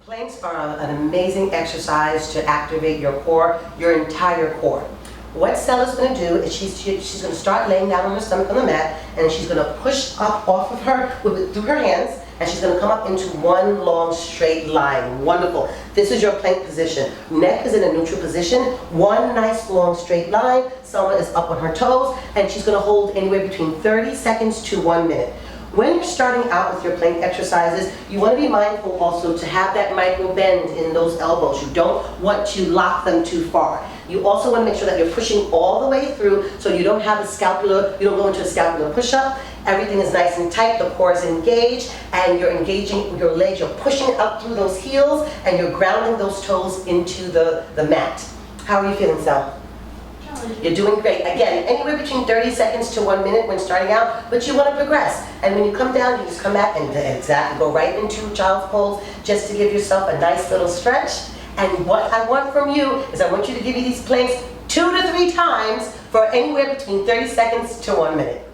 Planks are an amazing exercise to activate your core, your entire core. What Stella's going to do is she's going to start laying down on her stomach on the mat, and she's going to push up off of her through her hands, and she's going to come up into one long straight line. Wonderful. This is your plank position. Neck is in a neutral position. One nice long straight line. Selma is up on her toes, and she's going to hold anywhere between 30 seconds to 1 minute. When you're starting out with your plank exercises, you want to be mindful also to have that micro bend in those elbows. You don't want to lock them too far. You also want to make sure that you're pushing all the way through so you don't have a scapular, you don't go into a scapular push-up. Everything is nice and tight, the core is engaged, and you're engaging your legs, you're pushing up through those heels, and you're grounding those toes into the mat. How are you feeling, Sal? You're doing great. Again, anywhere between 30 seconds to 1 minute when starting out, but you want to progress. And when you come down, you just come back and exactly go right into child's pose just to give yourself a nice little stretch. And what I want from you is I want you to give me these planks 2 to 3 times for anywhere between 30 seconds to 1 minute.